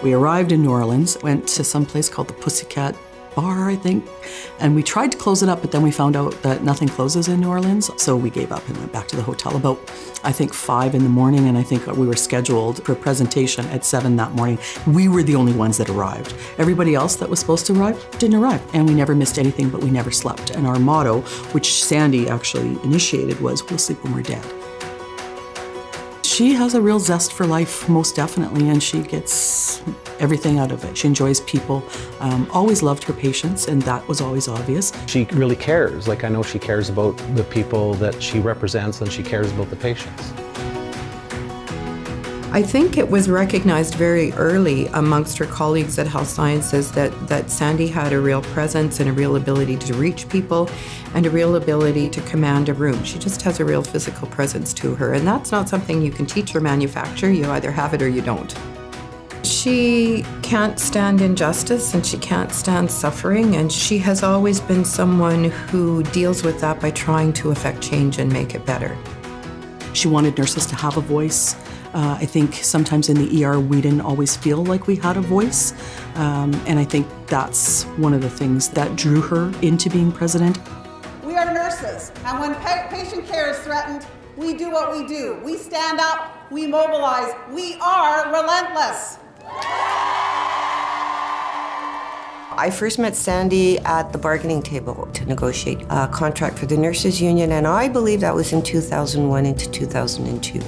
We arrived in New Orleans, went to some place called the Pussycat Bar, I think, and we tried to close it up, but then we found out that nothing closes in New Orleans, so we gave up and went back to the hotel about, I think, 5 in the morning, and I think we were scheduled for a presentation at 7 that morning. We were the only ones that arrived. Everybody else that was supposed to arrive didn't arrive, and we never missed anything, but we never slept. And our motto, which Sandi actually initiated, was, "We'll sleep when we're dead." She has a real zest for life, most definitely, and she gets everything out of it. She enjoys people, always loved her patients, and that was always obvious. She really cares. Like, I know she cares about the people that she represents, and she cares about the patients. I think it was recognized very early amongst her colleagues at Health Sciences that Sandi had a real presence and a real ability to reach people and a real ability to command a room. She just has a real physical presence to her, and that's not something you can teach or manufacture. You either have it or you don't. She can't stand injustice and she can't stand suffering, and she has always been someone who deals with that by trying to affect change and make it better. She wanted nurses to have a voice. I think sometimes in the ER we didn't always feel like we had a voice, and I think that's one of the things that drew her into being president. We are nurses, and when patient care is threatened, we do what we do. We stand up, we mobilize, we are relentless. I first met Sandi at the bargaining table to negotiate a contract for the Nurses Union, and I believe that was in 2001 into 2002.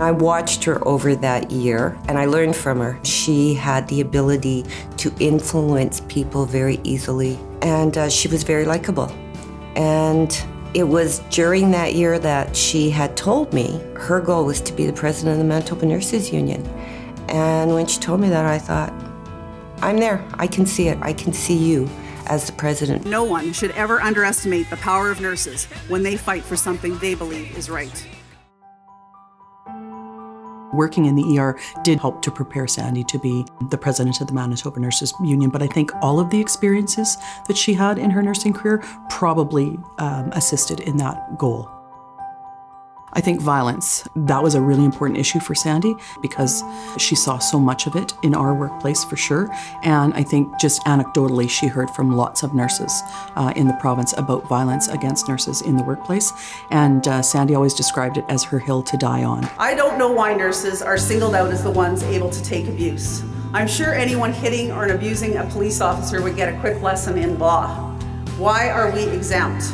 I watched her over that year, and I learned from her. She had the ability to influence people very easily, and she was very likable. And it was during that year that she had told me her goal was to be the president of the Manitoba Nurses Union. And when she told me that, I thought, I'm there. I can see it. I can see you as the president. No one should ever underestimate the power of nurses when they fight for something they believe is right. Working in the ER did help to prepare Sandi to be the president of the Manitoba Nurses Union, but I think all of the experiences that she had in her nursing career probably assisted in that goal. I think violence, that was a really important issue for Sandi because she saw so much of it in our workplace for sure. And I think just anecdotally, she heard from lots of nurses in the province about violence against nurses in the workplace. And Sandi always described it as her hill to die on. I don't know why nurses are singled out as the ones able to take abuse. I'm sure anyone hitting or abusing a police officer would get a quick lesson in law. Why are we exempt?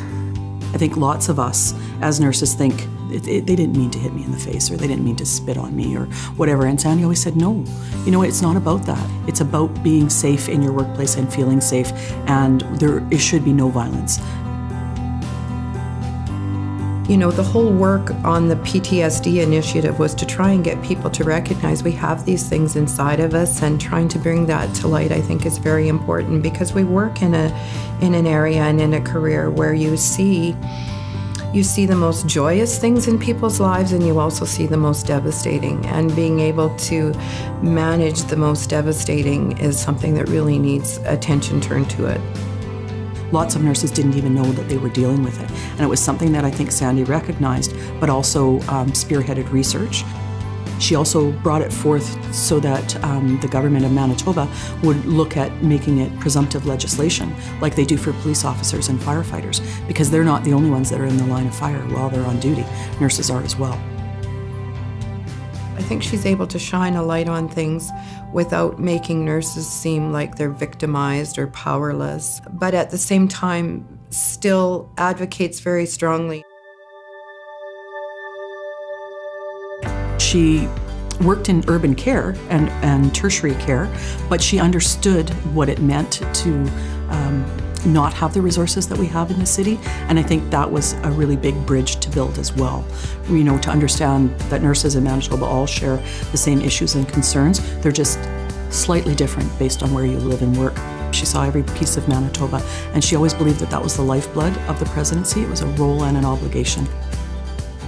I think lots of us as nurses think, they didn't mean to hit me in the face, or they didn't mean to spit on me, or whatever. And Sandi always said, no, you know, it's not about that. It's about being safe in your workplace and feeling safe, and it should be no violence. You know, the whole work on the PTSD initiative was to try and get people to recognize we have these things inside of us, and trying to bring that to light, I think, is very important because we work in an area and in a career where you see the most joyous things in people's lives, and you also see the most devastating. And being able to manage the most devastating is something that really needs attention turned to it. Lots of nurses didn't even know that they were dealing with it. And it was something that I think Sandi recognized, but also spearheaded research. She also brought it forth so that the government of Manitoba would look at making it presumptive legislation, like they do for police officers and firefighters, because they're not the only ones that are in the line of fire while they're on duty. Nurses are as well. I think she's able to shine a light on things without making nurses seem like they're victimized or powerless, but at the same time still advocates very strongly. She worked in urban care and tertiary care, but she understood what it meant to not have the resources that we have in the city, and I think that was a really big bridge to build as well. You know, to understand that nurses in Manitoba all share the same issues and concerns. They're just slightly different based on where you live and work. She saw every piece of Manitoba, and she always believed that that was the lifeblood of the presidency. It was a role and an obligation.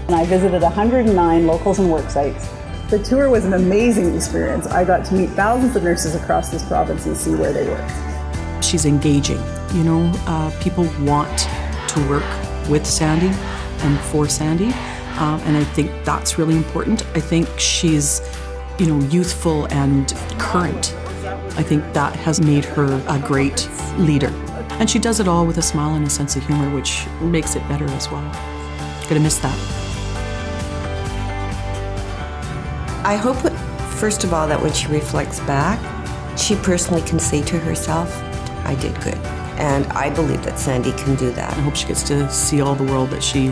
And I visited 109 locals and work sites. The tour was an amazing experience. I got to meet thousands of nurses across this province and see where they work. She's engaging. You know, people want to work with Sandi and for Sandi, and I think that's really important. I think she's youthful and current. I think that has made her a great leader. And she does it all with a smile and a sense of humor, which makes it better as well. Gonna miss that. I hope, first of all, that when she reflects back, she personally can say to herself, I did good. And I believe that Sandi can do that. I hope she gets to see all the world that she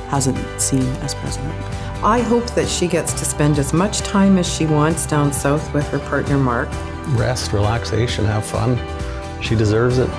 hasn't seen as president. I hope that she gets to spend as much time as she wants down south with her partner, Mark. Rest, relaxation, have fun. She deserves it.